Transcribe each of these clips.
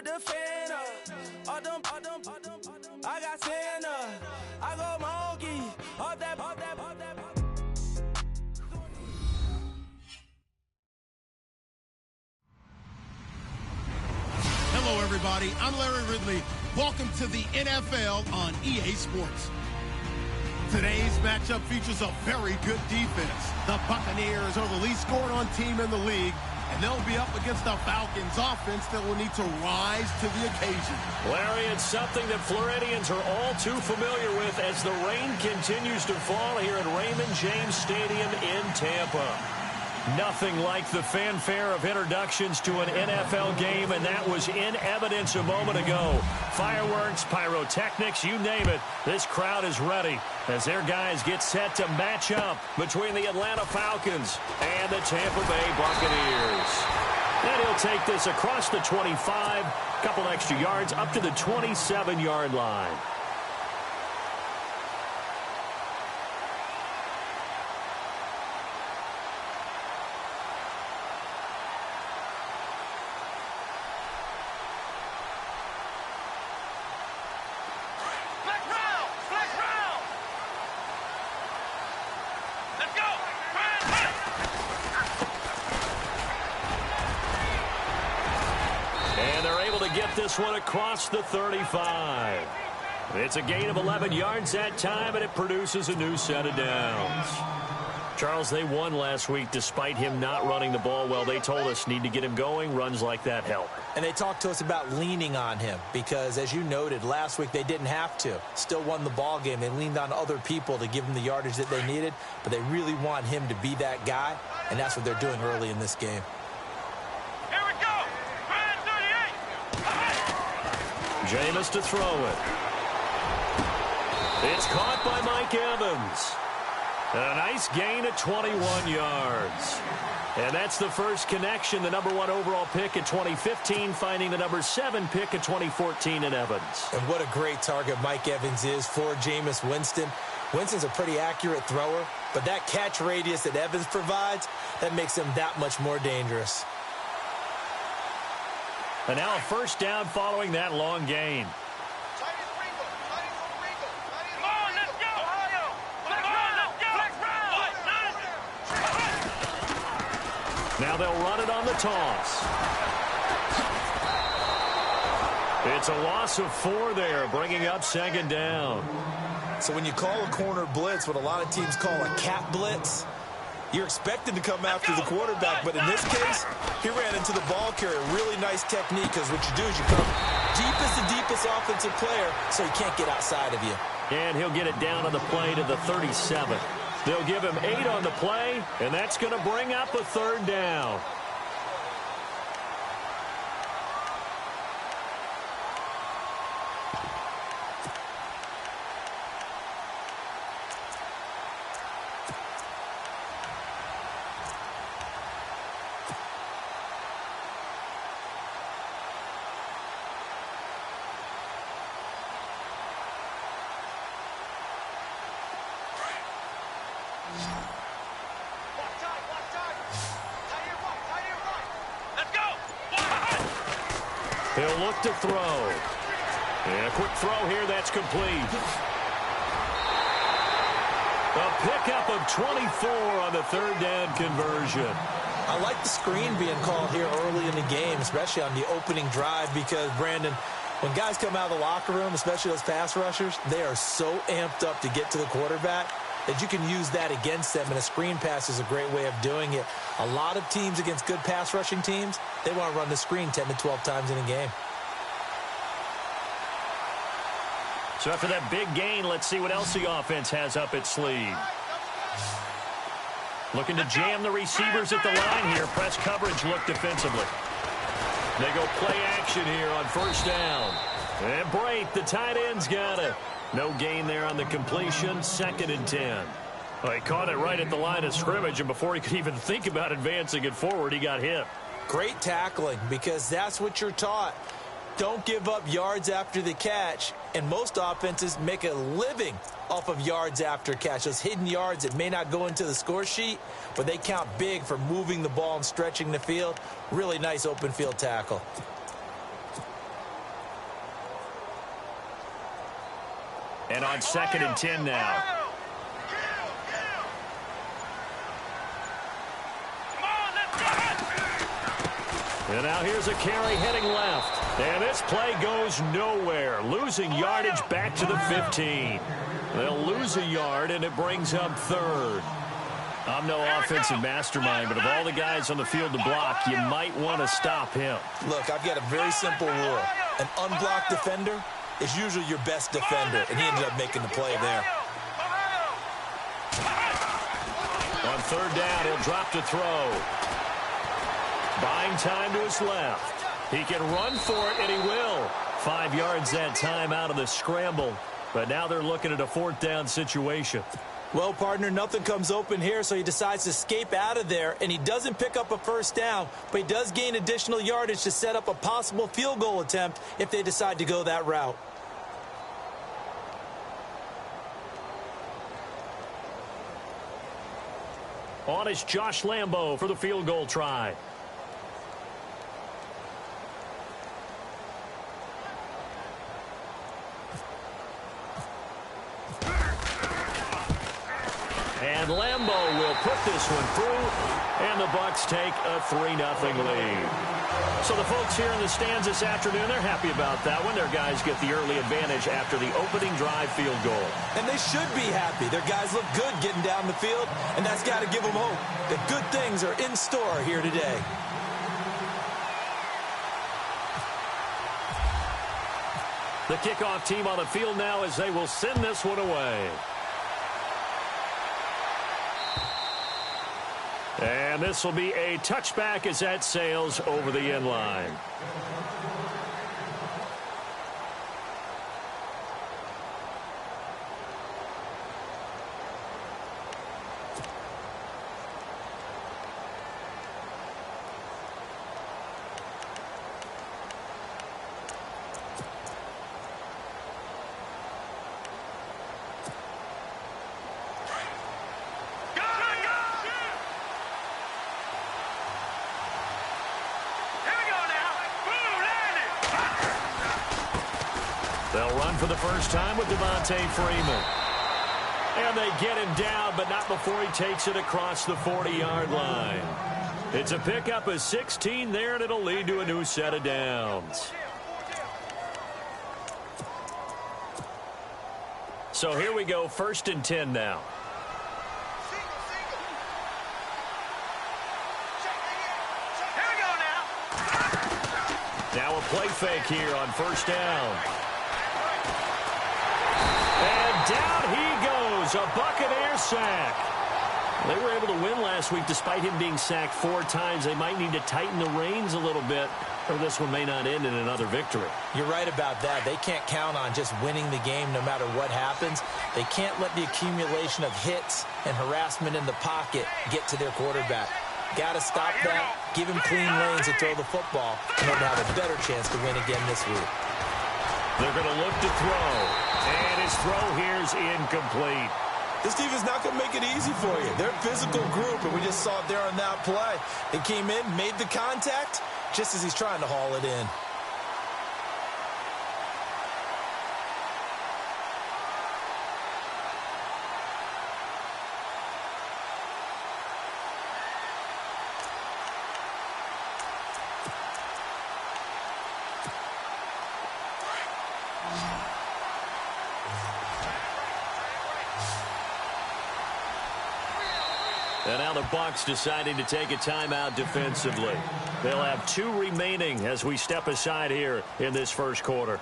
with the fan up. I got Santa. I go monkey. Up that. Hello, everybody. I'm Larry Ridley. Welcome to the NFL on EA Sports. Today's matchup features a very good defense. The Buccaneers are the least scored on team in the league, and they'll be up against the Falcons offense that will need to rise to the occasion. Larry, it's something that Floridians are all too familiar with as the rain continues to fall here at Raymond James Stadium in Tampa. Nothing like the fanfare of introductions to an NFL game, and that was in evidence a moment ago. Fireworks, pyrotechnics, you name it. This crowd is ready as their guys get set to match up between the Atlanta Falcons and the Tampa Bay Buccaneers. And he'll take this across the 25, couple extra yards up to the 27-yard line. This one across the 35. It's a gain of 11 yards that time, and it produces a new set of downs. Charles, they won last week despite him not running the ball well. They told us need to get him going. Runs like that help. And they talked to us about leaning on him because, as you noted, last week they didn't have to. Still won the ball game. They leaned on other people to give them the yardage that they needed, but they really want him to be that guy, and that's what they're doing early in this game. Jameis to throw it. It's caught by Mike Evans. A nice gain of 21 yards. And that's the first connection, the #1 overall pick in 2015, finding the #7 pick in 2014 in Evans. And what a great target Mike Evans is for Jameis Winston. Winston's a pretty accurate thrower, but that catch radius that Evans provides, that makes him that much more dangerous. And now a first down following that long gain. Now they'll run it on the toss. It's a loss of 4 there, bringing up second down. So when you call a corner blitz, what a lot of teams call a cat blitz, you're expected to come after the quarterback, but in this case, he ran into the ball carrier. Really nice technique, because what you do is you come deep as the deepest offensive player, so he can't get outside of you. And he'll get it down on the play to the 37. They'll give him 8 on the play, and that's going to bring up a third down. He'll look to throw. And a quick throw here, that's complete. A pickup of 24 on the third down conversion. I like the screen being called here early in the game, especially on the opening drive, because, Brandon, when guys come out of the locker room, especially those pass rushers, they are so amped up to get to the quarterback that you can use that against them, and a screen pass is a great way of doing it. A lot of teams against good pass rushing teams, they want to run the screen 10 to 12 times in a game. So after that big gain, let's see what else the offense has up its sleeve. Looking to jam the receivers at the line here. Press coverage look defensively. They go play action here on first down. And Brate, the tight end's got it. No gain there on the completion. 2nd and 10. Well, he caught it right at the line of scrimmage, and before he could even think about advancing it forward, he got hit. Great tackling, because that's what you're taught. Don't give up yards after the catch, and most offenses make a living off of yards after catch. Those hidden yards that may not go into the score sheet, but they count big for moving the ball and stretching the field. Really nice open field tackle. And on 2nd and 10 now. And now here's a carry heading left. And this play goes nowhere. Losing yardage back to the 15. They'll lose a yard, and it brings up 3rd. I'm no offensive mastermind, but of all the guys on the field to block, you might want to stop him. Look, I've got a very simple rule. An unblocked defender is usually your best defender, and he ended up making the play there. On 3rd down, he'll drop to throw. Buying time to his left. He can run for it, and he will. 5 yards that time out of the scramble. But now they're looking at a 4th down situation. Well, partner, nothing comes open here, so he decides to escape out of there, and he doesn't pick up a 1st down, but he does gain additional yardage to set up a possible field goal attempt if they decide to go that route. On is Josh Lambo for the field goal try. And Lambo will put this one through, and the Bucs take a 3-0 lead. So the folks here in the stands this afternoon, they're happy about that one. Their guys get the early advantage after the opening drive field goal. And they should be happy. Their guys look good getting down the field, and that's got to give them hope that good things are in store here today. The kickoff team on the field now as they will send this one away. And this will be a touchback as that sails over the end line. They'll run for the first time with Devontae Freeman. And they get him down, but not before he takes it across the 40-yard line. It's a pickup of 16 there, and it'll lead to a new set of downs. So here we go, 1st and 10 now. Now a play fake here on 1st down. And down he goes, a Buccaneer sack. They were able to win last week despite him being sacked 4 times. They might need to tighten the reins a little bit, or this one may not end in another victory. You're right about that. They can't count on just winning the game no matter what happens. They can't let the accumulation of hits and harassment in the pocket get to their quarterback. Got to stop that, give him clean lanes to throw the football in order to have a better chance to win again this week. They're going to look to throw, and his throw here is incomplete. This team is not going to make it easy for you. They're a physical group, and we just saw it there on that play. They came in, made the contact, just as he's trying to haul it in. And now the Bucs deciding to take a timeout defensively. They'll have 2 remaining as we step aside here in this first quarter.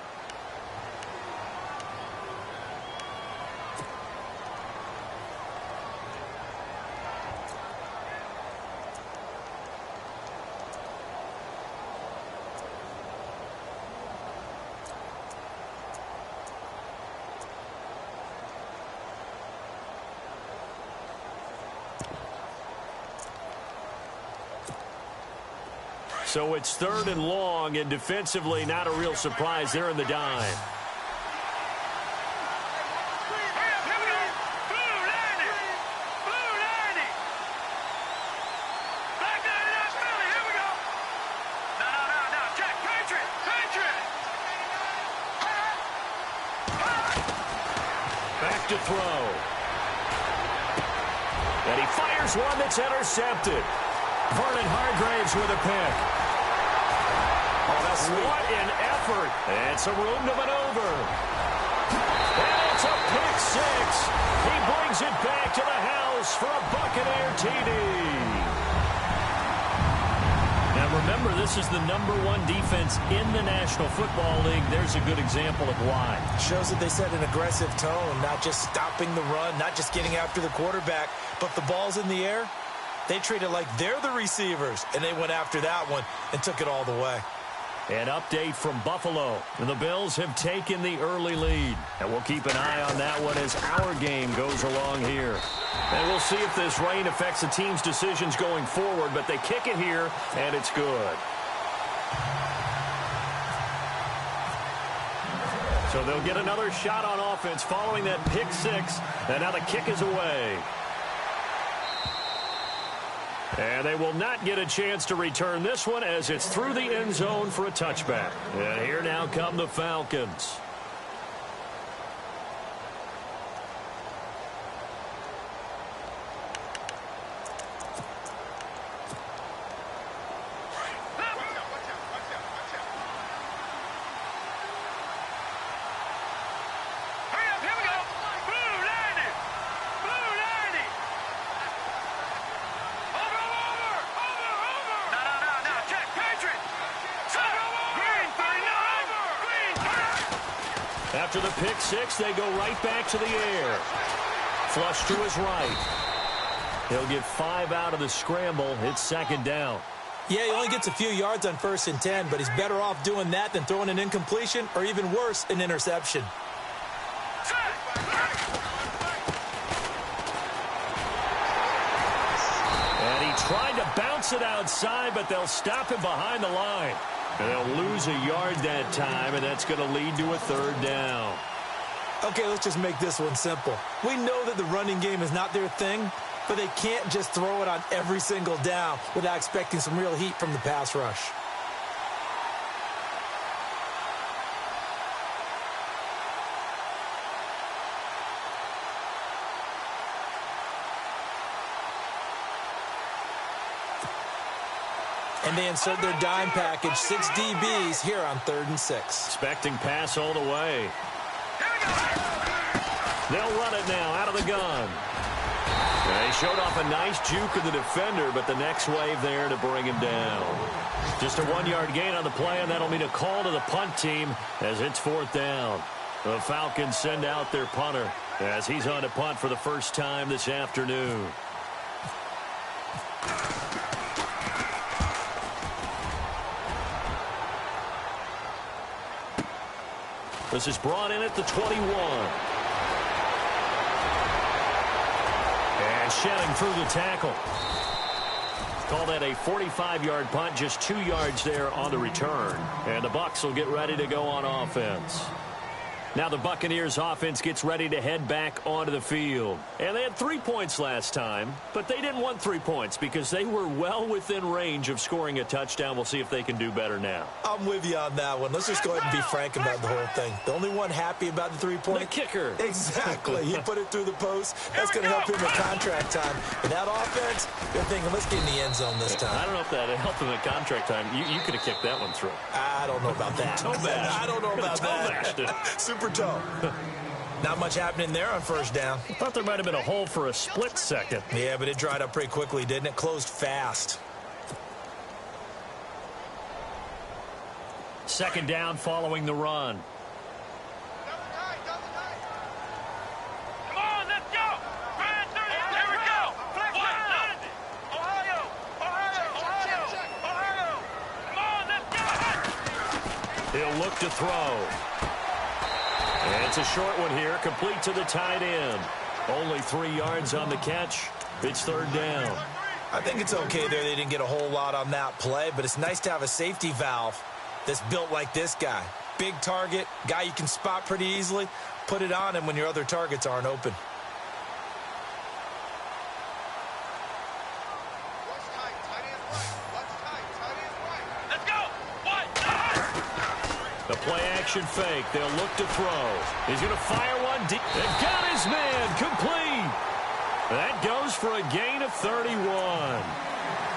So it's 3rd and long, and defensively not a real surprise. They're in the dime. to throw. And he fires one that's intercepted. Vernon Hargraves with a pick. Oh, that's sweet. What an effort. And some room to maneuver. And it's a pick six. He brings it back to the house for a Buccaneer TD. Now remember, this is the #1 defense in the National Football League. There's a good example of why. Shows that they set an aggressive tone, not just stopping the run, not just getting after the quarterback, but the ball's in the air. They treat it like they're the receivers, and they went after that one and took it all the way. An update from Buffalo. The Bills have taken the early lead. And we'll keep an eye on that one as our game goes along here. And we'll see if this rain affects the team's decisions going forward. But they kick it here, and it's good. So they'll get another shot on offense following that pick six. And now the kick is away. And they will not get a chance to return this one as it's through the end zone for a touchback. And here now come the Falcons. After the pick six, they go right back to the air. Flush to his right. He'll get 5 out of the scramble. It's second down. Yeah, he only gets a few yards on 1st and 10, but he's better off doing that than throwing an incompletion or even worse, an interception. And he tried to bounce it outside, but they'll stop him behind the line. And they'll lose a yard that time, and that's going to lead to a 3rd down. Okay, let's just make this one simple. We know that the running game is not their thing, but they can't just throw it on every single down without expecting some real heat from the pass rush. And they insert their dime package, 6 DBs here on 3rd and 6. Expecting pass all the way. They'll run it now out of the gun. They showed off a nice juke of the defender, but the next wave there to bring him down. Just a 1-yard gain on the play, and that'll mean a call to the punt team as it's 4th down. The Falcons send out their punter as he's on to punt for the first time this afternoon. This is brought in at the 21. And shedding through the tackle. Call that a 45-yard punt, just 2 yards there on the return. And the Bucs will get ready to go on offense. Now the Buccaneers offense gets ready to head back onto the field. And they had 3 points last time, but they didn't want 3 points because they were well within range of scoring a touchdown. We'll see if they can do better now. I'm with you on that one. Let's just go ahead and be frank about the whole thing. The only one happy about the 3-point? The kicker. Exactly. He put it through the post. That's going to help him in contract time. But that offense, they're thinking, let's get in the end zone this time. I don't know if that helped him in contract time. You could have kicked that one through. I don't know about that. Toe bash. I don't know about that. Super toe. Not much happening there on 1st down. I thought there might have been a hole for a split second. Yeah, but it dried up pretty quickly, didn't it? Closed fast. 2nd down following the run. He'll look to throw. And it's a short one here, complete to the tight end. Only 3 yards on the catch. It's 3rd down. I think it's okay there. They didn't get a whole lot on that play, but it's nice to have a safety valve that's built like this guy. Big target, guy you can spot pretty easily. Put it on him when your other targets aren't open. The play action fake. They'll look to throw. He's going to fire one run deep. And got his man complete. That goes for a gain of 31.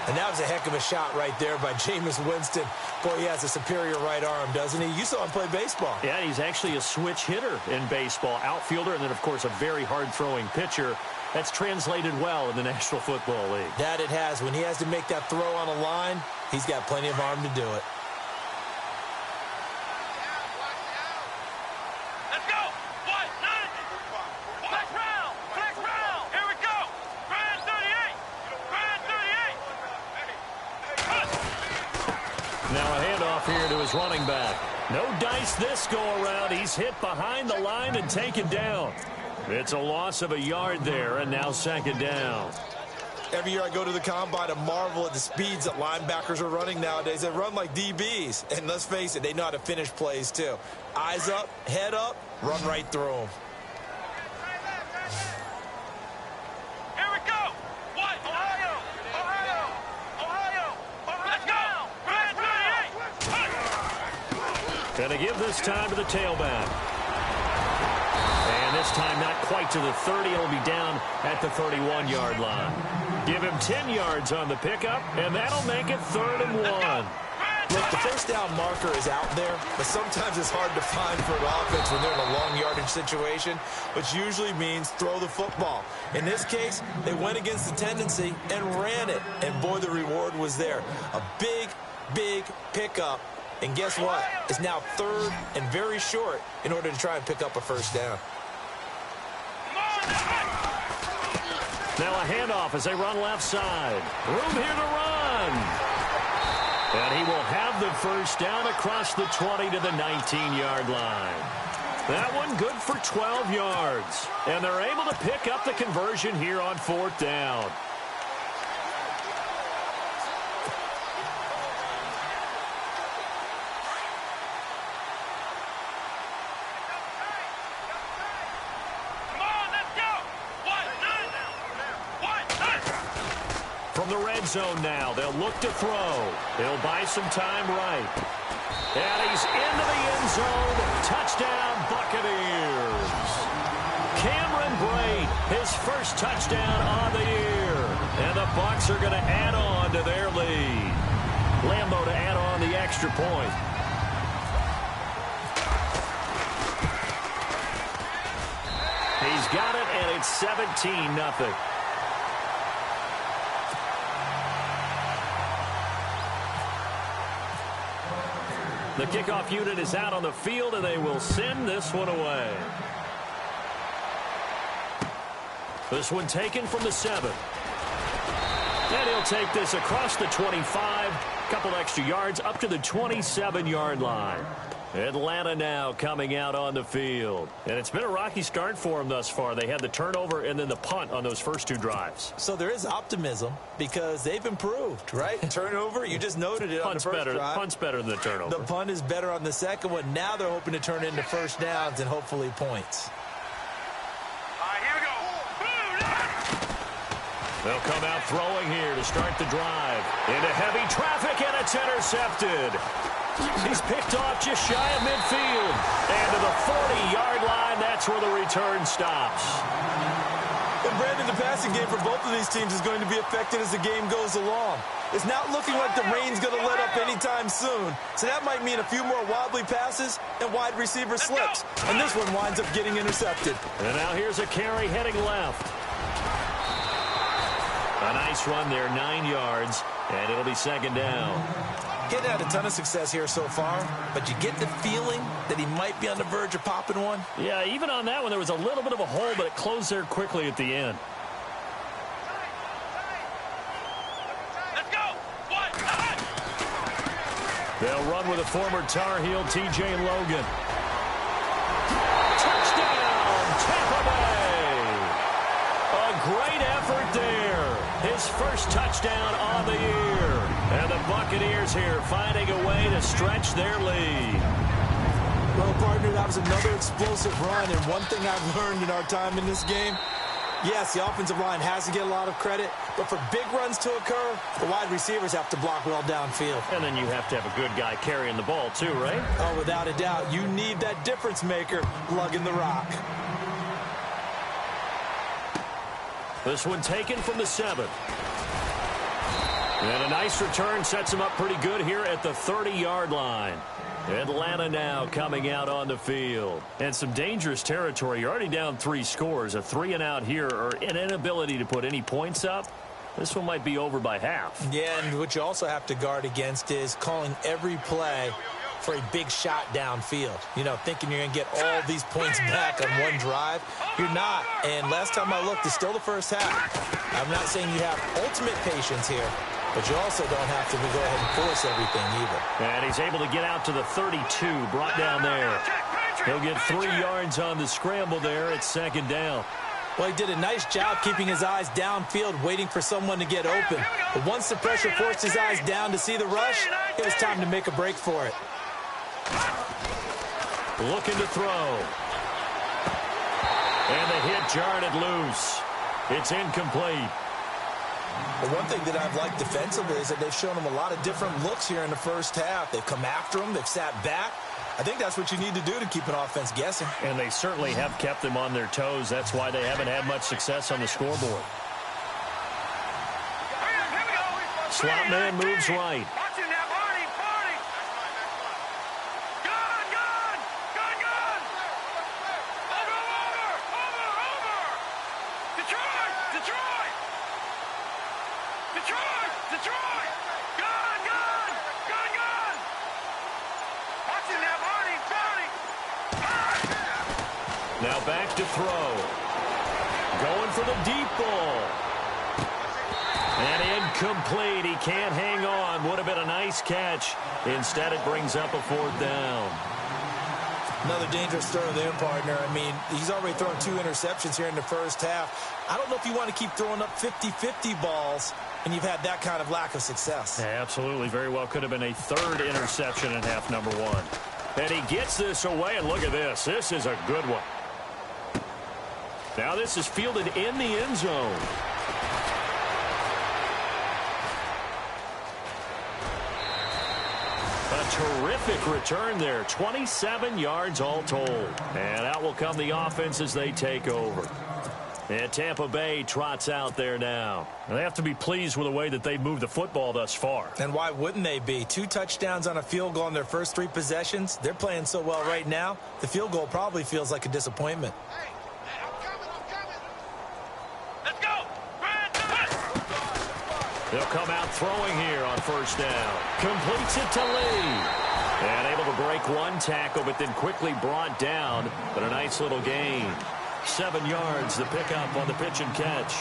And that was a heck of a shot right there by Jameis Winston. Boy, he has a superior right arm, doesn't he? You saw him play baseball. Yeah, he's actually a switch hitter in baseball. Outfielder, and then, of course, a very hard-throwing pitcher. That's translated well in the National Football League. That it has. When he has to make that throw on a line, he's got plenty of arm to do it. Let's go. What? Nine. Flex round. Flex round. Here we go. Brand 38. Brand 38. Now a handoff here to his running back. No dice this go-around. He's hit behind the line and taken down. It's a loss of a yard there, and now second down. Every year I go to the combine and marvel at the speeds that linebackers are running nowadays. They run like DBs. And let's face it, they know how to finish plays too. Eyes up, head up, run right through them. Here we go. What? Ohio. Ohio. Ohio. Let's go. Brand 38. Gonna give this time to the tailback. And this time not quite to the 30. It'll be down at the 31-yard line. Give him 10 yards on the pickup, and that'll make it 3rd and 1. Look, the first down marker is out there, but sometimes it's hard to find for an offense when they're in a long yardage situation, which usually means throw the football. In this case, they went against the tendency and ran it, and boy, the reward was there. A big, big pickup. And guess what? It's now 3rd and very short in order to try and pick up a first down. Now a handoff as they run left side. Room here to run. And he will have the first down across the 20 to the 19-yard line. That one good for 12 yards. And they're able to pick up the conversion here on 4th down. From the red zone now, they'll look to throw. He'll buy some time right. And he's into the end zone. Touchdown, Buccaneers. Cameron Brate, his first touchdown on the year. And the Bucs are going to add on to their lead. Lambeau to add on the extra point. He's got it, and it's 17-0. The kickoff unit is out on the field, and they will send this one away. This one taken from the 7. And he'll take this across the 25. Couple extra yards up to the 27-yard line. Atlanta now coming out on the field. And it's been a rocky start for them thus far. They had the turnover and then the punt on those first 2 drives. So there is optimism because they've improved, right? Turnover, you just noted it on the first drive. Punt's better than the turnover. The punt is better on the second one. Now they're hoping to turn into first downs and hopefully points. All right, here we go. They'll come out throwing here to start the drive. Into heavy traffic, and it's intercepted. He's picked off just shy of midfield. And to the 40-yard line, that's where the return stops. And Brandon, the passing game for both of these teams is going to be affected as the game goes along. It's not looking like the rain's going to let up anytime soon. So that might mean a few more wobbly passes and wide receiver slips. And this one winds up getting intercepted. And now here's a carry heading left. A nice run there, 9 yards, and it'll be second down. He's had a ton of success here so far, but you get the feeling that he might be on the verge of popping one. Yeah, even on that one, there was a little bit of a hole, but it closed there quickly at the end. Let's go. What? They'll run with a former Tar Heel, T.J. Logan. Touchdown, Tampa Bay. A great effort there. His first touchdown on the year. And the Buccaneers here finding a way to stretch their lead. Well, partner, that was another explosive run. And one thing I've learned in our time in this game, yes, the offensive line has to get a lot of credit, but for big runs to occur, the wide receivers have to block well downfield. And then you have to have a good guy carrying the ball too, right? Oh, without a doubt. You need that difference maker lugging the rock. This one taken from the 7. And a nice return sets him up pretty good here at the 30-yard line. Atlanta now coming out on the field. And some dangerous territory. You're already down 3 scores. A 3-and-out here, or an inability to put any points up. This one might be over by half. Yeah, and what you also have to guard against is calling every play for a big shot downfield. You know, thinking you're going to get all these points back on one drive. You're not. And last time I looked, it's still the first half. I'm not saying you have ultimate patience here, but you also don't have to go ahead and force everything either. And he's able to get out to the 32, brought down there. He'll get 3 yards on the scramble there at 2nd down. Well, he did a nice job keeping his eyes downfield, waiting for someone to get open. But once the pressure forced his eyes down to see the rush, it was time to make a break for it. Looking to throw. And the hit jarred it loose. It's incomplete. But one thing that I've liked defensively is that they've shown him a lot of different looks here in the first half. They've come after him. They've sat back. I think that's what you need to do to keep an offense guessing. And they certainly have kept them on their toes. That's why they haven't had much success on the scoreboard. Slot man moves right. Now back to throw. Going for the deep ball. And incomplete. He can't hang on. Would have been a nice catch. Instead, it brings up a 4th down. Another dangerous throw there, partner. I mean, he's already thrown 2 interceptions here in the first half. I don't know if you want to keep throwing up 50-50 balls when you've had that kind of lack of success. Yeah, absolutely. Very well could have been a 3rd interception in half number 1. And he gets this away, and look at this. This is a good one. Now this is fielded in the end zone. A terrific return there. 27 yards all told. And out will come the offense as they take over. And Tampa Bay trots out there now. And they have to be pleased with the way that they've moved the football thus far. And why wouldn't they be? 2 touchdowns on a field goal in their first 3 possessions. They're playing so well right now, the field goal probably feels like a disappointment. They'll come out throwing here on 1st down. Completes it to Lee. And able to break 1 tackle, but then quickly brought down. But a nice little gain. 7 yards, the pickup on the pitch and catch.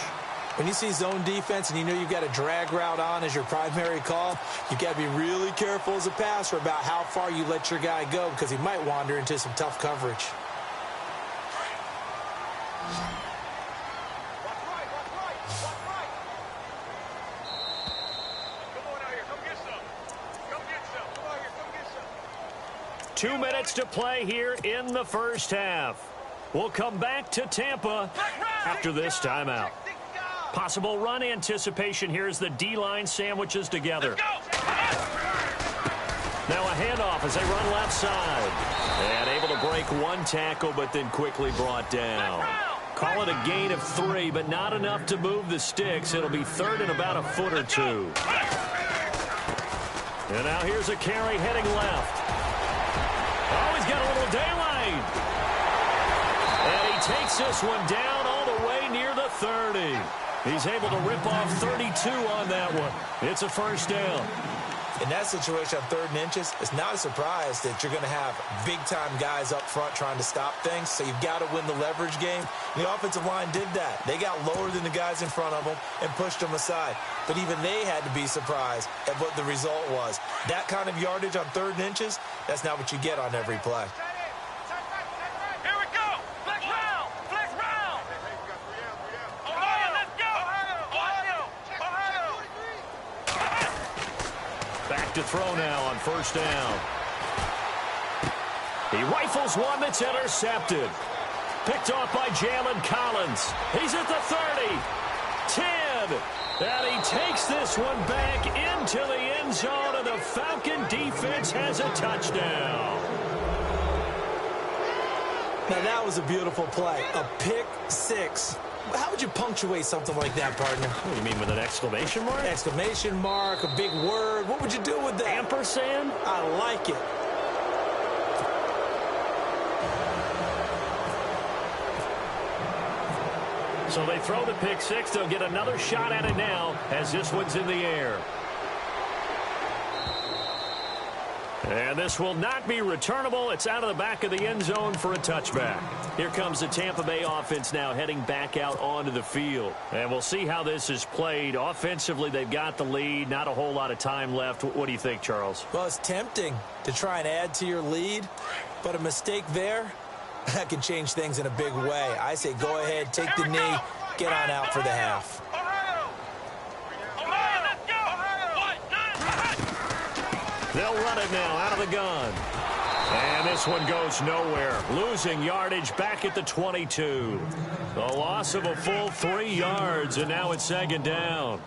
When you see zone defense and you know you've got a drag route on as your primary call, you've got to be really careful as a passer about how far you let your guy go because he might wander into some tough coverage. Come 2 minutes to play here in the first half. We'll come back to Tampa after this timeout. Possible run anticipation here as the D-line sandwiches together. Now a handoff as they run left side. And able to break 1 tackle, but then quickly brought down. Call it a gain of 3, but not enough to move the sticks. It'll be 3rd and about a foot or 2. And now here's a carry heading left. Oh, he's got a little daylight. And he takes this one down all the way near the 30. He's able to rip off 32 on that one. It's a 1st down. In that situation on 3rd and inches, it's not a surprise that you're going to have big-time guys up front trying to stop things, so you've got to win the leverage game. The offensive line did that. They got lower than the guys in front of them and pushed them aside. But even they had to be surprised at what the result was. That kind of yardage on 3rd and inches, that's not what you get on every play. Here we go. Flex round. Flex round. Ohio, let's go. Ohio. Back to throw now on 1st down. He rifles one that's intercepted. Picked off by Jalen Collins. He's at the 30. 10. And he takes this one back into the end zone, and the Falcon defense has a touchdown. Now, that was a beautiful play. A pick 6 How would you punctuate something like that, partner? What do you mean, with an exclamation mark? Exclamation mark, a big word. What would you do with that? Ampersand? I like it. So they throw the pick six. They'll get another shot at it now as this one's in the air. And this will not be returnable. It's out of the back of the end zone for a touchback. Here comes the Tampa Bay offense now heading back out onto the field. And we'll see how this is played. Offensively, they've got the lead. Not a whole lot of time left. What do you think, Charles? Well, it's tempting to try and add to your lead, but a mistake there, that can change things in a big way. I say go ahead, take the knee, get on out for the half. They'll run it now out of the gun. And this one goes nowhere. Losing yardage back at the 22. The loss of a full 3 yards, and now it's second down.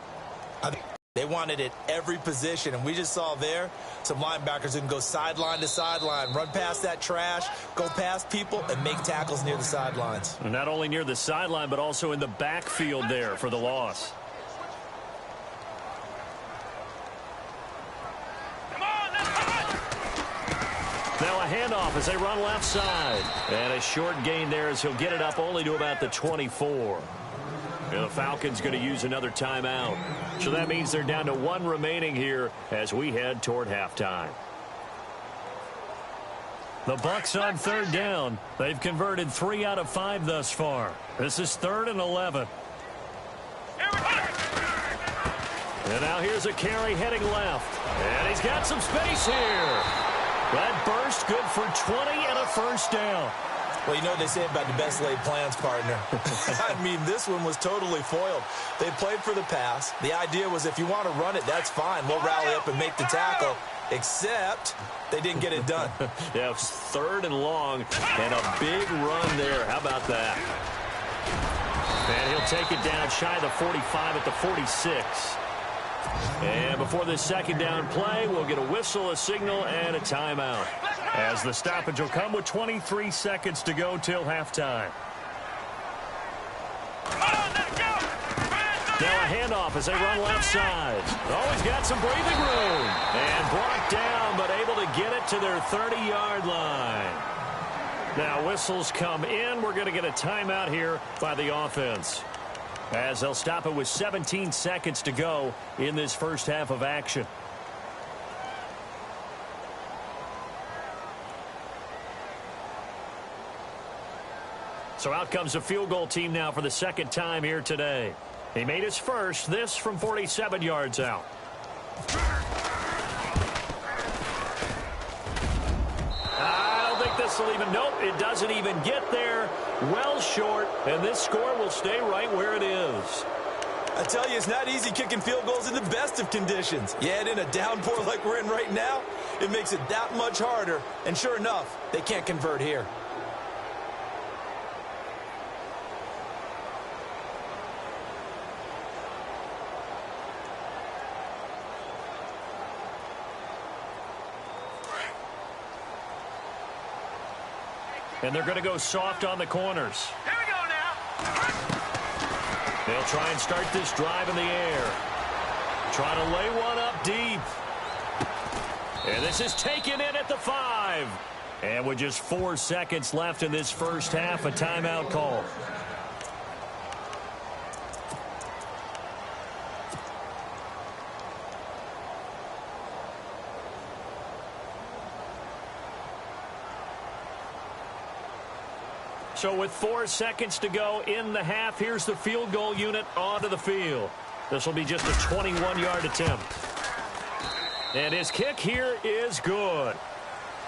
They wanted it every position, and we just saw there some linebackers who can go sideline to sideline, run past that trash, go past people, and make tackles near the sidelines. And not only near the sideline, but also in the backfield there for the loss. Now a handoff as they run left side. And a short gain there as he'll get it up only to about the 24. And the Falcons going to use another timeout. So that means they're down to 1 remaining here as we head toward halftime. The Bucs on third down. They've converted 3 out of 5 thus far. This is 3rd and 11. And now here's a carry heading left. And he's got some space here. That burst good for 20 and a first down. Well, you know what they say about the best laid plans, partner. I mean, this one was totally foiled. They played for the pass. The idea was if you want to run it, that's fine. We'll rally up and make the tackle. Except they didn't get it done. Yeah, it was 3rd and long and a big run there. How about that? And he'll take it down shy of the 45 at the 46. And before this second down play, we'll get a whistle, a signal, and a timeout. As the stoppage will come with 23 seconds to go till halftime. Now a handoff as they run left side. Always got some breathing room. And brought down, but able to get it to their 30-yard line. Now whistles come in. We're going to get a timeout here by the offense, as they'll stop it with 17 seconds to go in this first half of action. So out comes the field goal team now for the second time here today. He made his first, this from 47 yards out. I don't think this will even, nope, it doesn't even get there. Well short, and this score will stay right where it is. I tell you, it's not easy kicking field goals in the best of conditions. Yet in a downpour like we're in right now, it makes it that much harder. And sure enough, they can't convert here. And they're going to go soft on the corners. Here we go now. They'll try and start this drive in the air. Trying to lay one up deep. And this is taken in at the 5. And with just 4 seconds left in this first half, a timeout call. So with 4 seconds to go in the half, here's the field goal unit onto the field. This will be just a 21-yard attempt. And his kick here is good.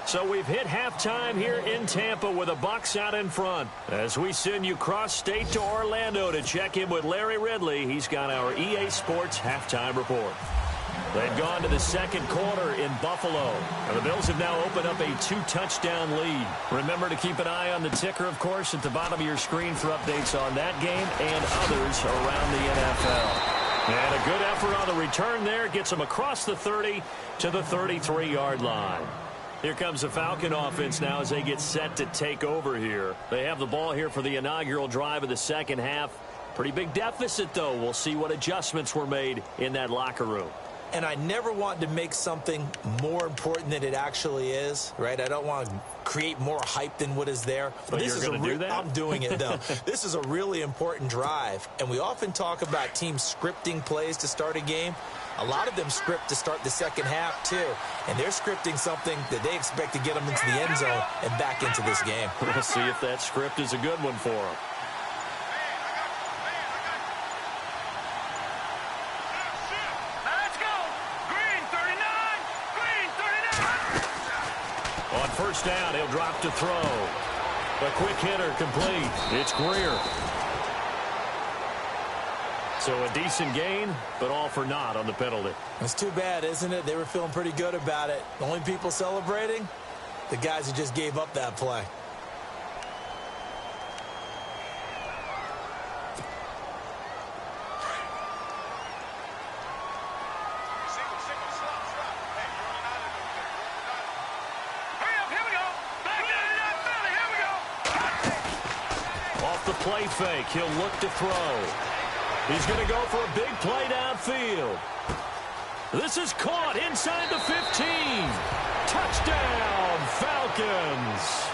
So we've hit halftime here in Tampa with the Bucs out in front. As we send you cross-state to Orlando to check in with Larry Ridley, he's got our EA Sports halftime report. They've gone to the second quarter in Buffalo. And the Bills have now opened up a 2-touchdown lead. Remember to keep an eye on the ticker, of course, at the bottom of your screen for updates on that game and others around the NFL. And a good effort on the return there. Gets them across the 30 to the 33-yard line. Here comes the Falcon offense now as they get set to take over here. They have the ball here for the inaugural drive of the second half. Pretty big deficit, though. We'll see what adjustments were made in that locker room. And I never want to make something more important than it actually is, right? I don't want to create more hype than what is there. But this you're going to do that? I'm doing it, though. This is a really important drive. And we often talk about teams scripting plays to start a game. A lot of them script to start the second half, too. And they're scripting something that they expect to get them into the end zone and back into this game. We'll see if that script is a good one for them. First down, he'll drop to throw. A quick hitter complete. It's Greer. So a decent gain, but all for naught on the penalty. It's too bad, isn't it? They were feeling pretty good about it. The only people celebrating, the guys who just gave up that play. Play fake. He'll look to throw. He's going to go for a big play downfield. This is caught inside the 15. Touchdown, Falcons.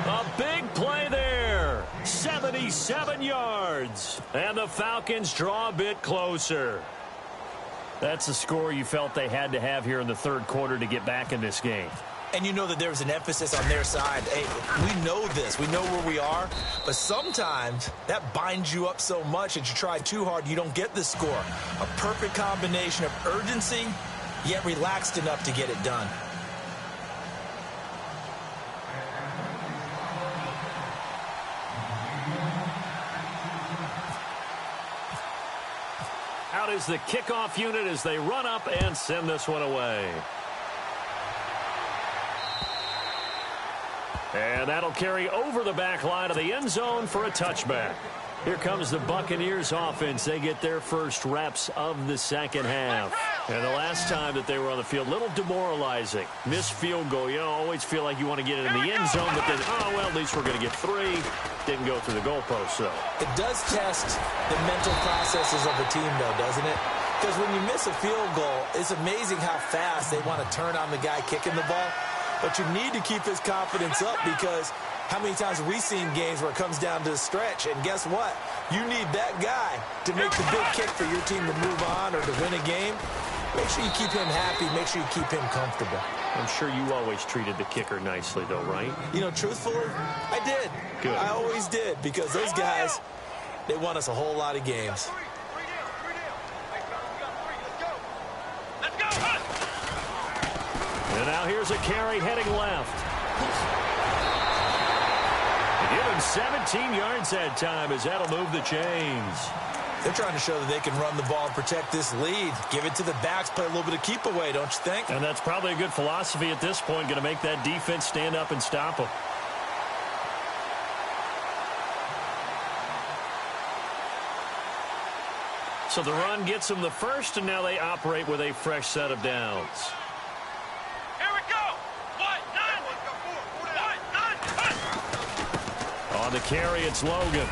A big play there. 77 yards. And the Falcons draw a bit closer. That's a score you felt they had to have here in the third quarter to get back in this game. And you know that there's an emphasis on their side. Hey, we know this. We know where we are. But sometimes that binds you up so much that you try too hard, you don't get the score. A perfect combination of urgency, yet relaxed enough to get it done. Out is the kickoff unit as they run up and send this one away. And that'll carry over the back line of the end zone for a touchback. Here comes the Buccaneers offense. They get their first reps of the second half. And the last time that they were on the field, a little demoralizing. Missed field goal. You always feel like you want to get it in the end zone, but then, oh, well, at least we're going to get 3. Didn't go through the goalpost, though. It does test the mental processes of a team, though, doesn't it? Because when you miss a field goal, it's amazing how fast they want to turn on the guy kicking the ball. But you need to keep his confidence up because how many times have we seen games where it comes down to a stretch? And guess what? You need that guy to make the big kick for your team to move on or to win a game. Make sure you keep him happy. Make sure you keep him comfortable. I'm sure you always treated the kicker nicely, though, right? You know, truthfully, I did. Good. I always did because those guys, they won us a whole lot of games. And now here's a carry heading left. Give him 17 yards that time as that'll move the chains. They're trying to show that they can run the ball and protect this lead. Give it to the backs, play a little bit of keep away, don't you think? And that's probably a good philosophy at this point, going to make that defense stand up and stop them. So the run gets them the first, and now they operate with a fresh set of downs. On the carry, it's Logan.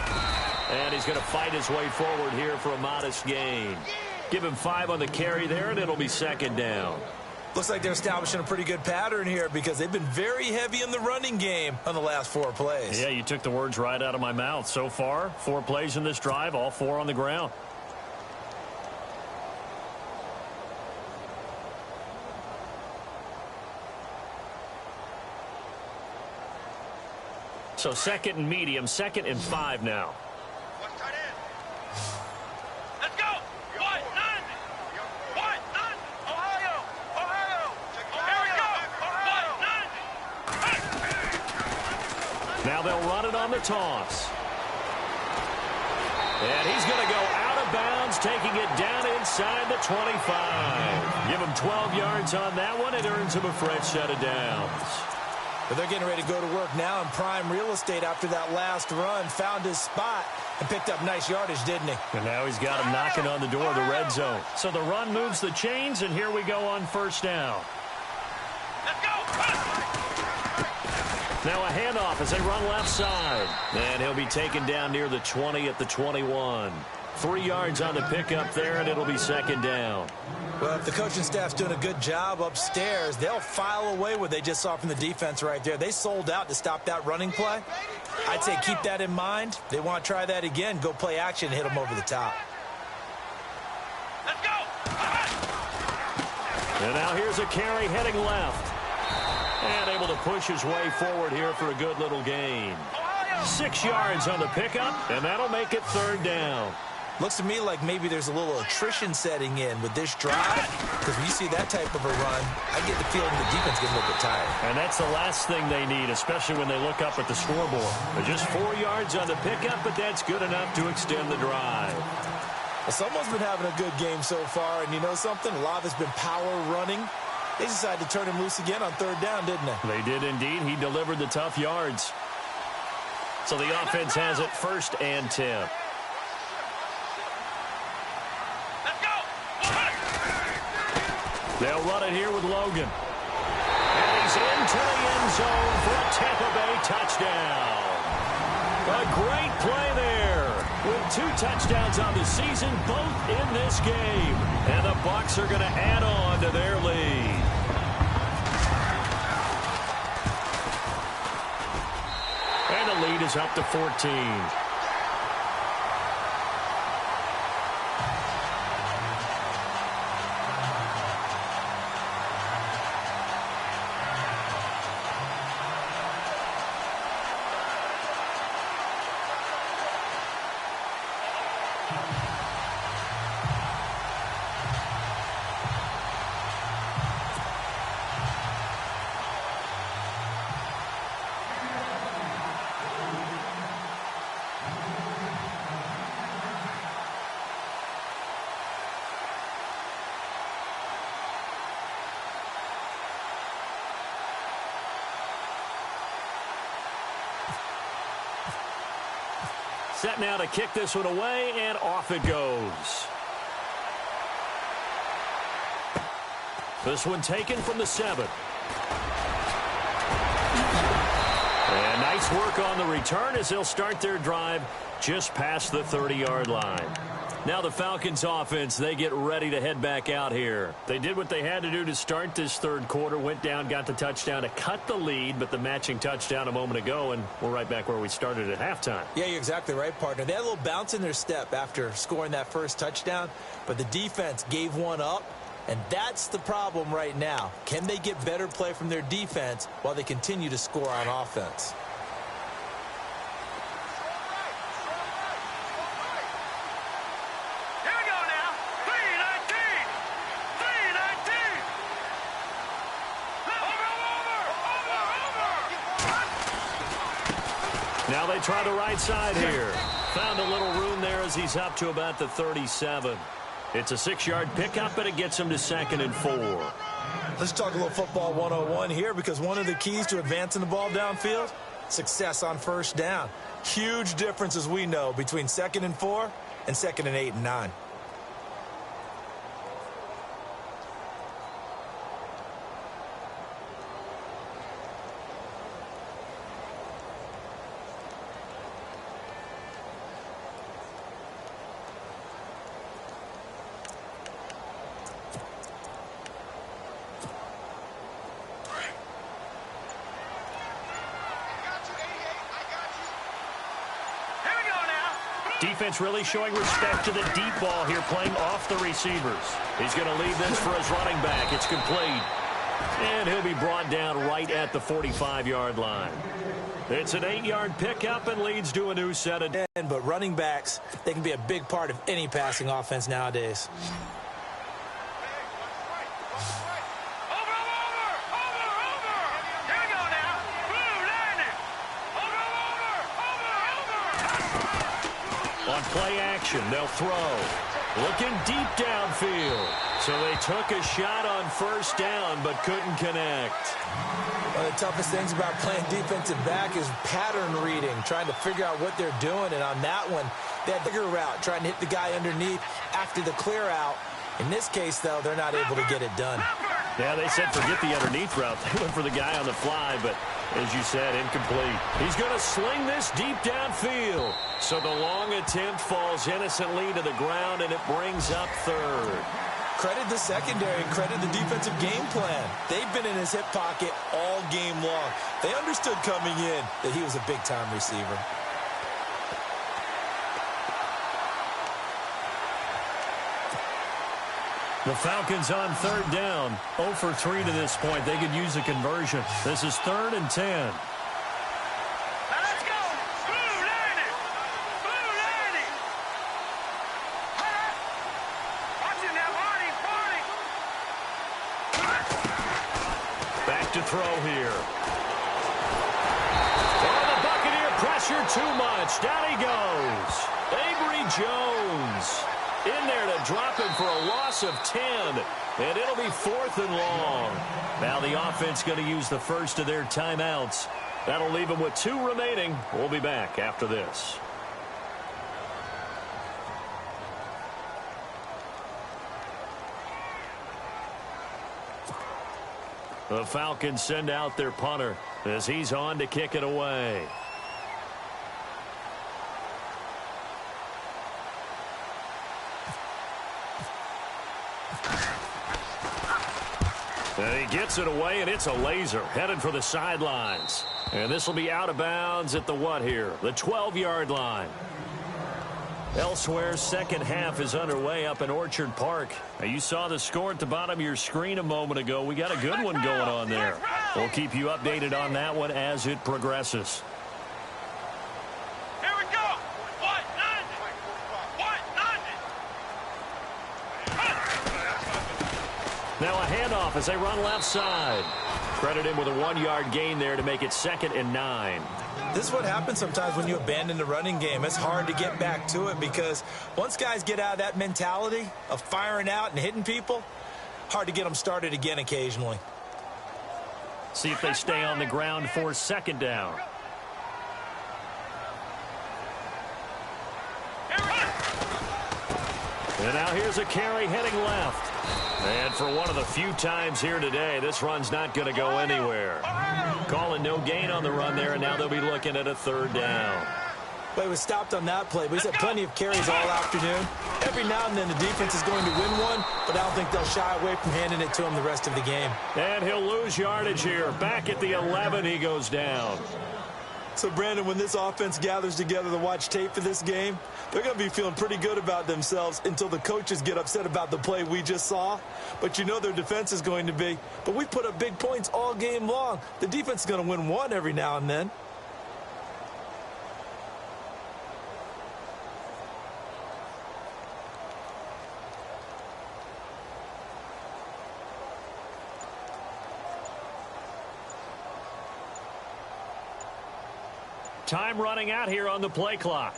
And he's going to fight his way forward here for a modest gain. Give him 5 on the carry there, and it'll be second down. Looks like they're establishing a pretty good pattern here because they've been very heavy in the running game on the last 4 plays. Yeah, you took the words right out of my mouth. So far, 4 plays in this drive, all 4 on the ground. So second and medium, 2nd and 5 now. Let's go! What? None! What? None! Ohio! Ohio! Here we go! What? None! Now they'll run it on the toss. And he's going to go out of bounds, taking it down inside the 25. Give him 12 yards on that one. It earns him a fresh set of downs. But they're getting ready to go to work now in prime real estate after that last run. Found his spot and picked up nice yardage, didn't he? And now he's got him knocking on the door of the red zone. So the run moves the chains, and here we go on first down. Let's go! Now a handoff as they run left side. And he'll be taken down near the 20 at the 21. 3 yards on the pickup there, and it'll be second down. Well, if the coaching staff's doing a good job upstairs, they'll file away what they just saw from the defense right there. They sold out to stop that running play. I'd say keep that in mind. They want to try that again. Go play action and hit them over the top. Let's go. And now here's a carry heading left. And able to push his way forward here for a good little gain. 6 yards on the pickup, and that'll make it third down. Looks to me like maybe there's a little attrition setting in with this drive, because when you see that type of a run, I get the feeling the defense gets a little bit tired. And that's the last thing they need, especially when they look up at the scoreboard. They're just 4 yards on the pickup, but that's good enough to extend the drive. Well, someone's been having a good game so far, and you know something? A lot of it's been power running. They decided to turn him loose again on third down, didn't they? They did indeed. He delivered the tough yards. So the offense has it 1st and 10. They'll run it here with Logan. And he's into the end zone for a Tampa Bay touchdown. A great play there. With 2 touchdowns on the season, both in this game. And the Bucs are going to add on to their lead. And the lead is up to 14. Set now to kick this one away, and off it goes. This one taken from the 7. And nice work on the return as they'll start their drive just past the 30-yard line. Now the Falcons offense, they get ready to head back out here. They did what they had to do to start this third quarter, went down, got the touchdown to cut the lead, but the matching touchdown a moment ago, and we're right back where we started at halftime. Yeah, you're exactly right, partner. They had a little bounce in their step after scoring that first touchdown, but the defense gave one up, and that's the problem right now. Can they get better play from their defense while they continue to score on offense? Now they try the right side here. Found a little room there as he's up to about the 37. It's a 6-yard pickup, but it gets him to 2nd and 4. Let's talk a little football 101 here, because one of the keys to advancing the ball downfield, success on first down. Huge difference, as we know, between 2nd and 4 and 2nd and 8 and 9. Defense really showing respect to the deep ball here, playing off the receivers. He's going to leave this for his running back. It's complete. And he'll be brought down right at the 45-yard line. It's an 8-yard pickup and leads to a new set of... But running backs, they can be a big part of any passing offense nowadays. On play action, they'll throw. Looking deep downfield. So they took a shot on first down, but couldn't connect. One of the toughest things about playing defensive back is pattern reading, trying to figure out what they're doing. And on that one, they had the bigger route, trying to hit the guy underneath after the clear out. In this case, though, they're not able to get it done. Yeah, they said forget the underneath route. They went for the guy on the fly, but As you said, incomplete. He's going to sling this deep downfield. So the long attempt falls innocently to the ground, and it brings up third. Credit the secondary, credit the defensive game plan. They've been in his hip pocket all game long. They understood coming in that he was a big-time receiver. The Falcons on third down. 0 for 3 to this point. They could use a conversion. This is 3rd and 10. Now let's go. Blue lady. Blue lady. Watch him now, Marty. Back to throw here. Oh, the Buccaneer pressure too much. Down he goes. Avery Jones in there to drop him for a loss of 10. And it'll be 4th and long. Now the offense going to use the first of their timeouts. That'll leave them with 2 remaining. We'll be back after this. The Falcons send out their punter as he's on to kick it away. And he gets it away, and it's a laser headed for the sidelines. And this will be out of bounds at the what here? The 12-yard line. Elsewhere, second half is underway up in Orchard Park. Now, you saw the score at the bottom of your screen a moment ago. We got a good one going on there. We'll keep you updated on that one as it progresses. Here we go. What? Now a handoff as they run left side. Credit him with a 1-yard gain there to make it 2nd and 9. This is what happens sometimes when you abandon the running game. It's hard to get back to it because once guys get out of that mentality of firing out and hitting people, hard to get them started again occasionally. See if they stay on the ground for 2nd down. And now here's a carry heading left. And for one of the few times here today, this run's not going to go anywhere. Calling no gain on the run there, and now they'll be looking at a 3rd down. But he was stopped on that play, but he's had plenty of carries all afternoon. Every now and then the defense is going to win one, but I don't think they'll shy away from handing it to him the rest of the game. And he'll lose yardage here. Back at the 11, he goes down. So, Brandon, when this offense gathers together to watch tape for this game, they're going to be feeling pretty good about themselves until the coaches get upset about the play we just saw. But you know their defense is going to be. But we put up big points all game long. The defense is going to win one every now and then. Time running out here on the play clock.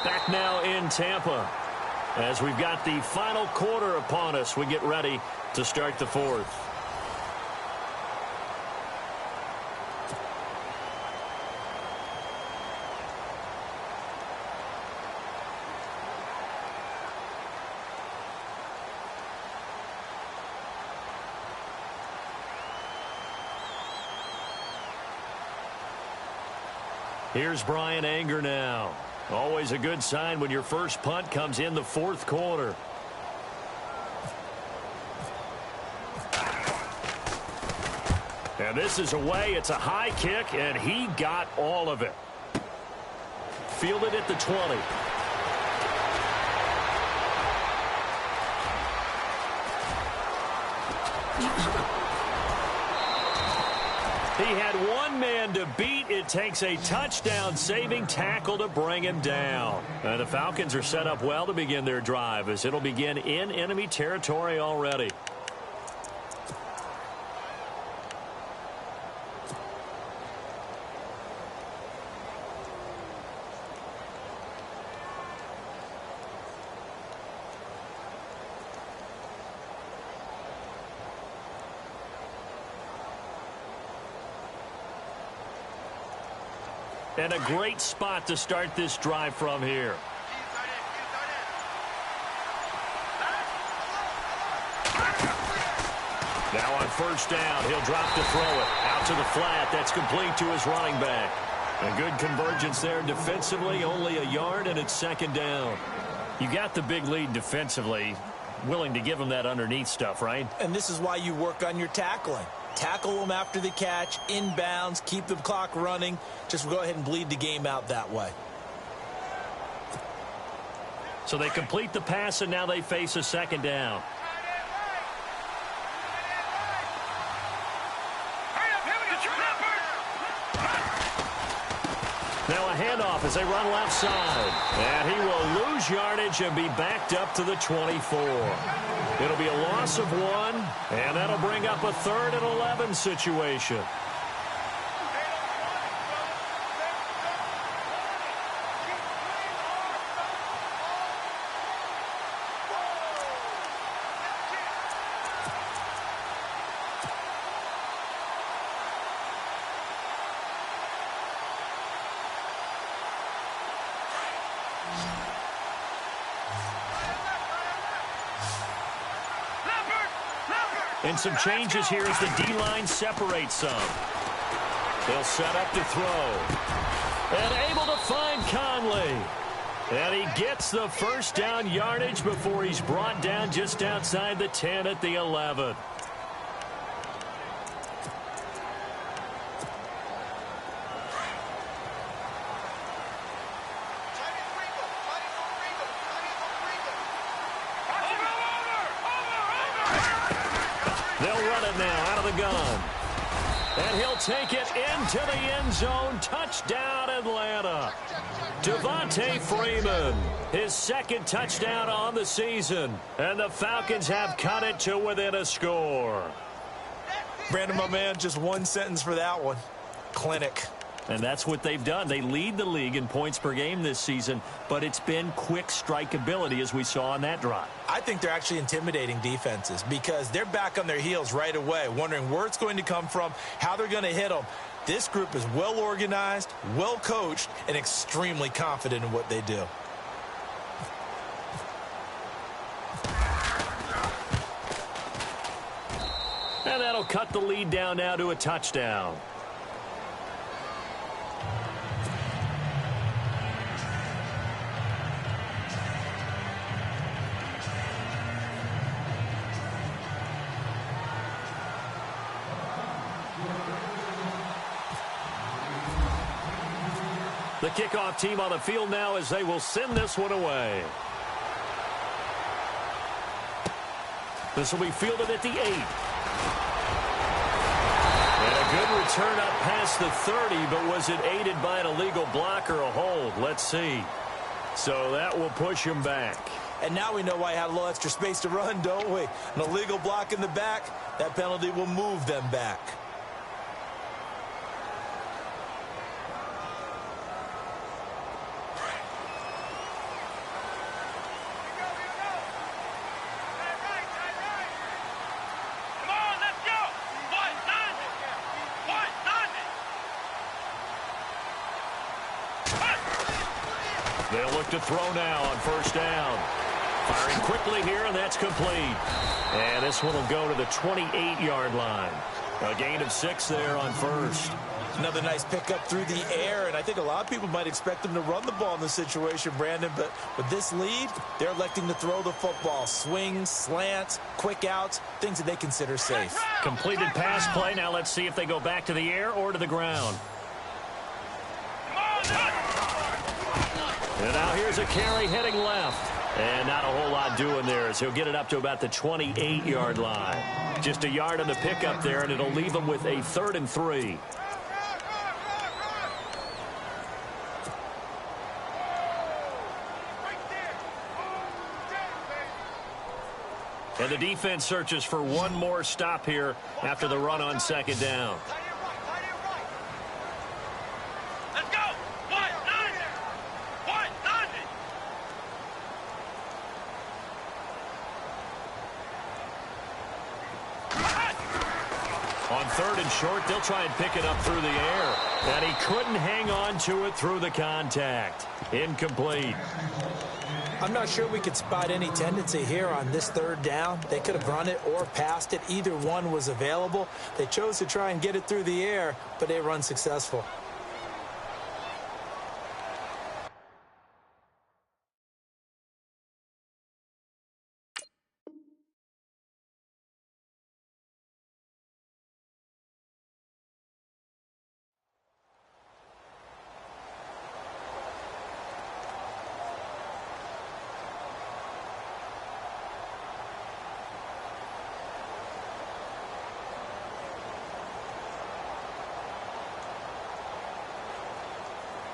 Back now in Tampa. As we've got the final quarter upon us, we get ready to start the 4th. Here's Brian Anger now. Always a good sign when your first punt comes in the 4th quarter. And this is away. It's a high kick, and he got all of it. Fielded at the 20. He had one man to beat. It takes a touchdown-saving tackle to bring him down. And the Falcons are set up well to begin their drive as it'll begin in enemy territory already. And a great spot to start this drive from here. Now on first down, he'll drop to throw it. Out to the flat. That's complete to his running back. A good convergence there defensively. Only a yard, and it's second down. You got the big lead defensively. Willing to give him that underneath stuff, right? And this is why you work on your tackling. Tackle them after the catch, inbounds, keep the clock running. Just go ahead and bleed the game out that way. So they complete the pass, and now they face a second down. Now a handoff as they run left side. And he will lose yardage and be backed up to the 24. It'll be a loss of 1, and that'll bring up a 3rd and 11 situation. And some changes here as the D-line separates some. They'll set up to throw. And able to find Conley. And he gets the first down yardage before he's brought down just outside the 10 at the 11. And he'll take it into the end zone. Touchdown, Atlanta. Devontae Freeman, his second touchdown on the season. And the Falcons have cut it to within a score. Brandon, my man, just one sentence for that one. Clinic. And that's what they've done. They lead the league in points per game this season, but it's been quick strike ability as we saw on that drive. I think they're actually intimidating defenses because they're back on their heels right away, wondering where it's going to come from, how they're going to hit them. This group is well organized, well coached, and extremely confident in what they do. And that'll cut the lead down now to a touchdown. The kickoff team on the field now as they will send this one away. This will be fielded at the 8. And a good return up past the 30, but was it aided by an illegal block or a hold? Let's see. So that will push him back. And now we know why I had a little extra space to run, don't we? An illegal block in the back, that penalty will move them back. They'll look to throw now on first down. Firing quickly here, and that's complete. And this one will go to the 28-yard line. A gain of 6 there on first. Another nice pickup through the air, and I think a lot of people might expect them to run the ball in this situation, Brandon, but with this lead, they're electing to throw the football. Swings, slants, quick outs, things that they consider safe. Completed pass play. Now let's see if they go back to the air or to the ground. And now here's a carry heading left. And not a whole lot doing there as he'll get it up to about the 28-yard line. Just a yard on the pickup there, and it'll leave him with a 3rd and 3. And the defense searches for one more stop here after the run on second down. Let's go! What? What? On 3rd and short, they'll try and pick it up through the air. And he couldn't hang on to it through the contact. Incomplete. I'm not sure we could spot any tendency here on this third down. They could have run it or passed it. Either one was available. They chose to try and get it through the air, but they were unsuccessful.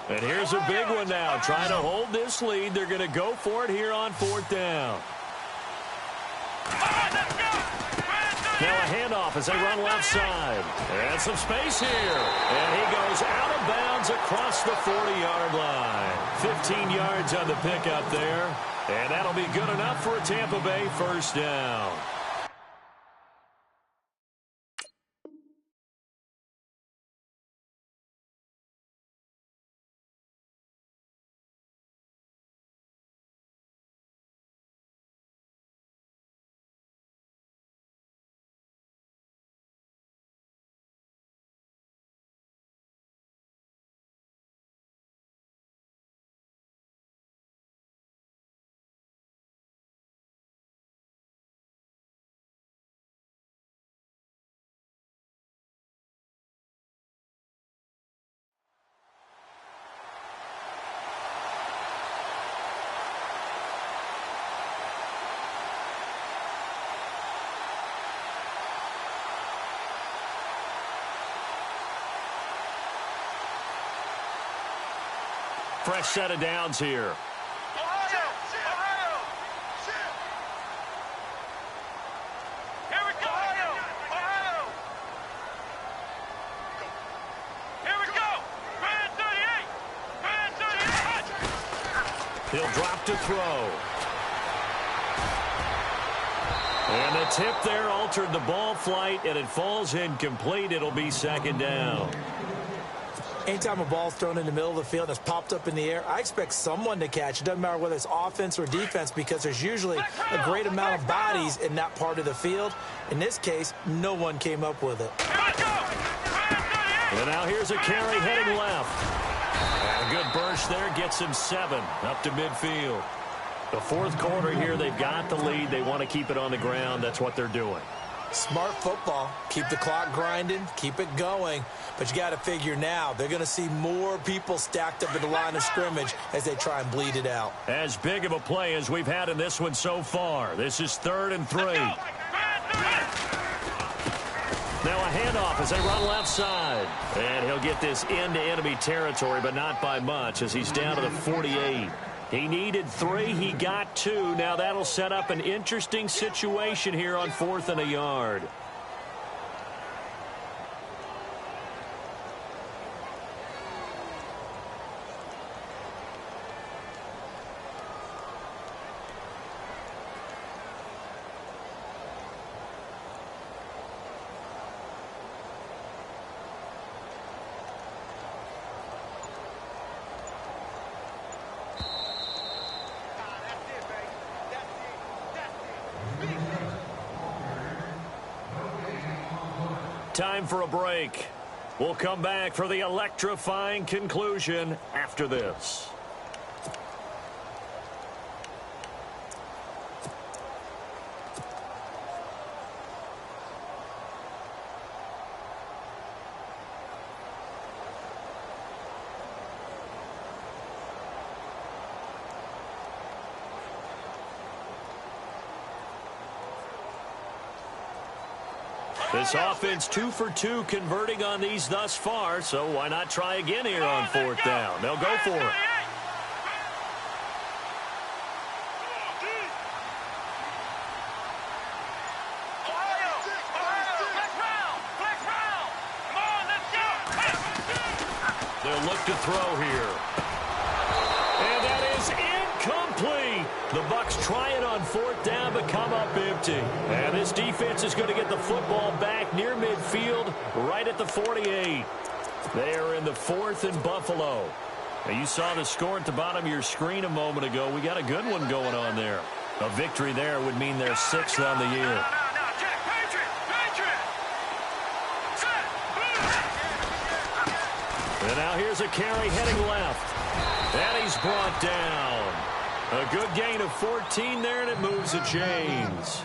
And here's a big one now. Trying to hold this lead. They're going to go for it here on fourth down. Now a handoff as they run left side. And some space here. And he goes out of bounds across the 40-yard line. 15 yards on the pickup there. And that'll be good enough for a Tampa Bay first down. Fresh set of downs here. Ohio! Ohio! Here we go! Ohio! Ohio! Here we go! Brand 38! Brand 38! He'll drop to throw. And the tip there altered the ball flight, and it falls incomplete. It'll be second down. Anytime a ball's thrown in the middle of the field that's popped up in the air, I expect someone to catch. It doesn't matter whether it's offense or defense because there's usually a great amount of bodies in that part of the field. In this case, no one came up with it. And now here's a carry heading left. And a good burst there gets him 7 up to midfield. The fourth quarter here, they've got the lead. They want to keep it on the ground. That's what they're doing. Smart football. Keep the clock grinding. Keep it going. But you got to figure now, they're going to see more people stacked up at the line of scrimmage as they try and bleed it out. As big of a play as we've had in this one so far. This is 3rd and 3. Now a handoff as they run left side. And he'll get this into enemy territory, but not by much as he's down to the 48. He needed 3. He got 2. Now that'll set up an interesting situation here on 4th and a yard. Time for a break. We'll come back for the electrifying conclusion after this. This offense 2 for 2 converting on these thus far, so why not try again here on 4th down? They'll go for it. They'll look to throw here. And that is incomplete. The Bucs try it on 4th down, but come up empty. And this defense is going to get the football back near midfield, right at the 48. They are in the 4th and Buffalo. Now, you saw the score at the bottom of your screen a moment ago. We got a good one going on there. A victory there would mean they're 6th on the year. And now here's a carry heading left. And he's brought down. A good gain of 14 there, and it moves the chains.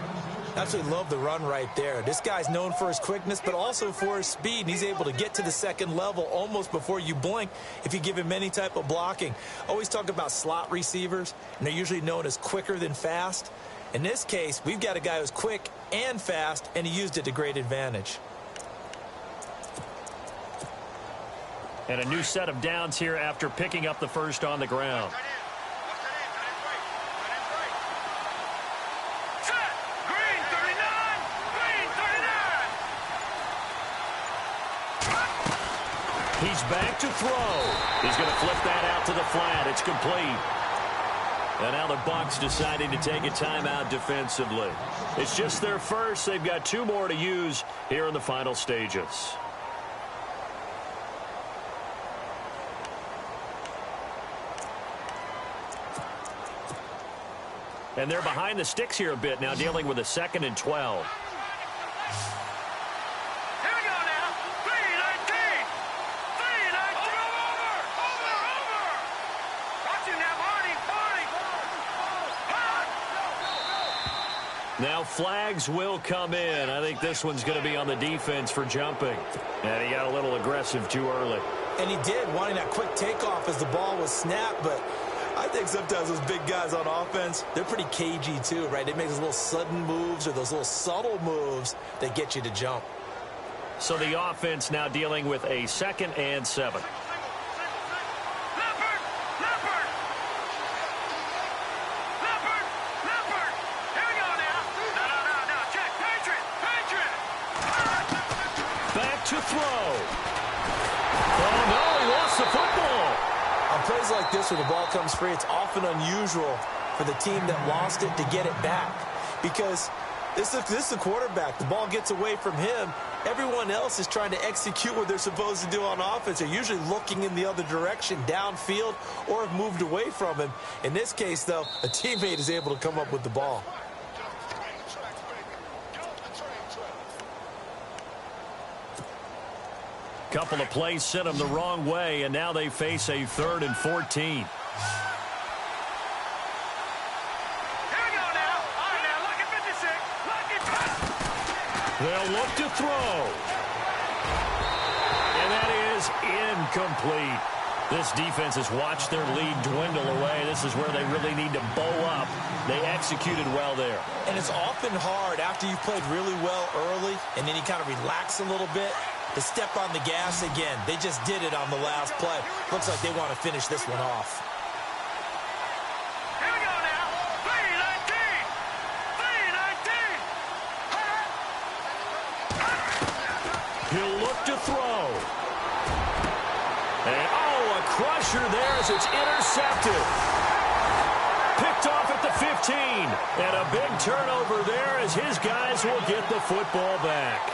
Absolutely love the run right there. This guy's known for his quickness, but also for his speed. And he's able to get to the second level almost before you blink if you give him any type of blocking. Always talk about slot receivers, and they're usually known as quicker than fast. In this case, we've got a guy who's quick and fast, and he used it to great advantage. And a new set of downs here after picking up the first on the ground. He's back to throw. He's going to flip that out to the flat. It's complete. And now the Bucs deciding to take a timeout defensively. It's just their first. They've got 2 more to use here in the final stages. And they're behind the sticks here a bit now, dealing with a 2nd and 12. Now flags will come in. I think this one's going to be on the defense for jumping. And he got a little aggressive too early. And he did, wanting that quick takeoff as the ball was snapped. But I think sometimes those big guys on offense, they're pretty cagey too, right? They make those little sudden moves or those little subtle moves that get you to jump. So the offense now dealing with a 2nd and 7. To throw. Oh, no, he lost the football. On plays like this where the ball comes free, it's often unusual for the team that lost it to get it back. Because this is the quarterback. The ball gets away from him. Everyone else is trying to execute what they're supposed to do on offense. They're usually looking in the other direction, downfield, or have moved away from him. In this case, though, a teammate is able to come up with the ball. Couple of plays sent them the wrong way, and now they face a 3rd and 14. Here we go now. All right, now, look at 56. Look at They'll look to throw. And that is incomplete. This defense has watched their lead dwindle away. This is where they really need to bow up. They executed well there. And it's often hard after you've played really well early, and then you kind of relax a little bit, to step on the gas again. They just did it on the last play. Looks like they want to finish this one off. Here we go now. 3-19. He'll look to throw. And, oh, a crusher there as it's intercepted. Picked off at the 15. And a big turnover there as his guys will get the football back.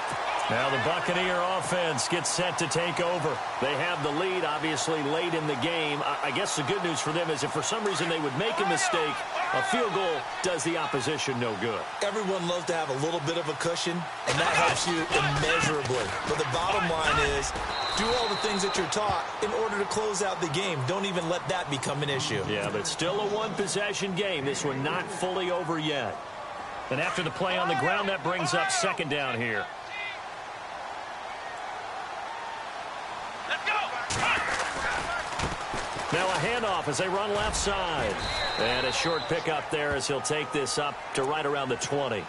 Now the Buccaneer offense gets set to take over. They have the lead, obviously, late in the game. I guess the good news for them is if for some reason they would make a mistake, a field goal does the opposition no good. Everyone loves to have a little bit of a cushion, and that helps you immeasurably. But the bottom line is, do all the things that you're taught in order to close out the game. Don't even let that become an issue. Yeah, but still a one-possession game. This one not fully over yet. And after the play on the ground, that brings up 2nd down here. Now a handoff as they run left side. And a short pickup there as he'll take this up to right around the 20.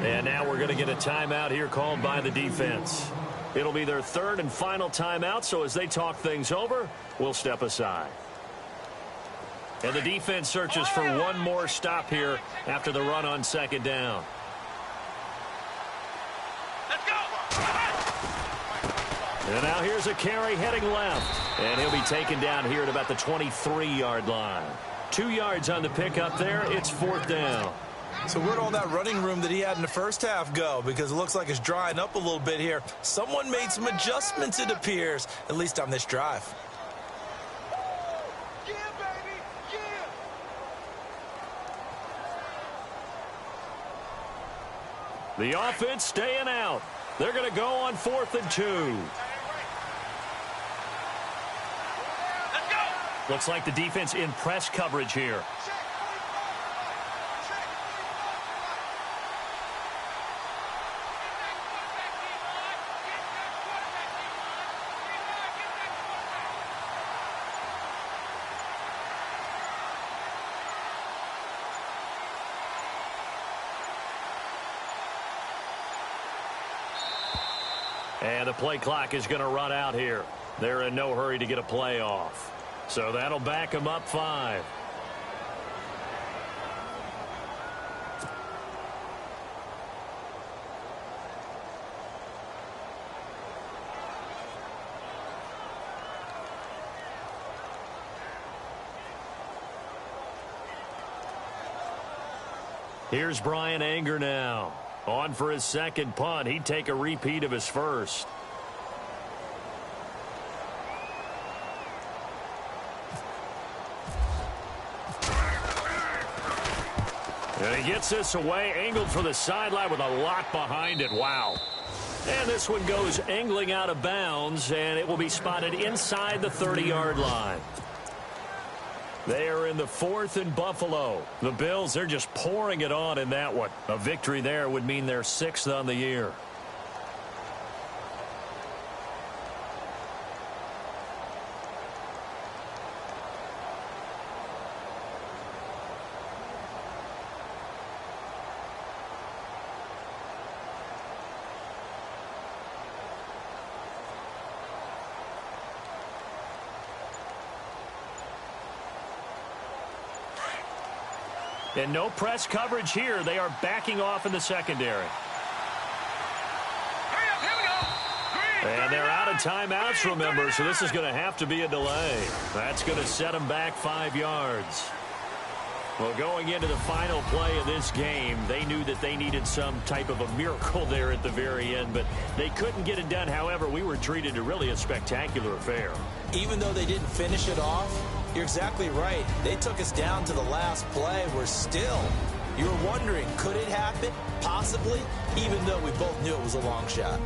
And now we're going to get a timeout here called by the defense. It'll be their 3rd and final timeout, so as they talk things over, we'll step aside. And the defense searches for one more stop here after the run on 2nd down. And now here's a carry heading left. And he'll be taken down here at about the 23-yard line. 2 yards on the pickup there. It's 4th down. So where'd all that running room that he had in the first half go? Because it looks like it's drying up a little bit here. Someone made some adjustments, it appears, at least on this drive. The offense staying out. They're going to go on 4th and 2. Let's go. Looks like the defense in press coverage here. And the play clock is going to run out here. They're in no hurry to get a play off. So that'll back them up 5. Here's Brian Anger now. On for his second punt. He'd take a repeat of his first. And he gets this away, angled for the sideline with a lot behind it. Wow. And this one goes angling out of bounds, and it will be spotted inside the 30-yard line. They are in the 4th and Buffalo. The Bills, they're just pouring it on in that one. A victory there would mean they're 6th on the year. And no press coverage here. They are backing off in the secondary. Hurry up, here we go. Green, And they're out of timeouts, remember, so this is going to have to be a delay. That's going to set them back 5 yards. Well, going into the final play of this game, they knew that they needed some type of a miracle there at the very end, but they couldn't get it done. However, we were treated to really a spectacular affair. Even though they didn't finish it off, you're exactly right. They took us down to the last play. We're still, you were wondering, could it happen? Possibly, even though we both knew it was a long shot.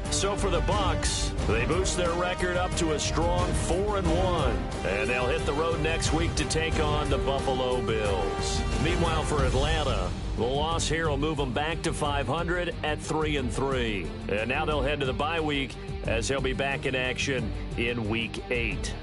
So for the Bucs, they boost their record up to a strong 4-1, and they'll hit the road next week to take on the Buffalo Bills. Meanwhile, for Atlanta, the loss here will move them back to 500 at 3-3. And now they'll head to the bye week as they'll be back in action in Week 8.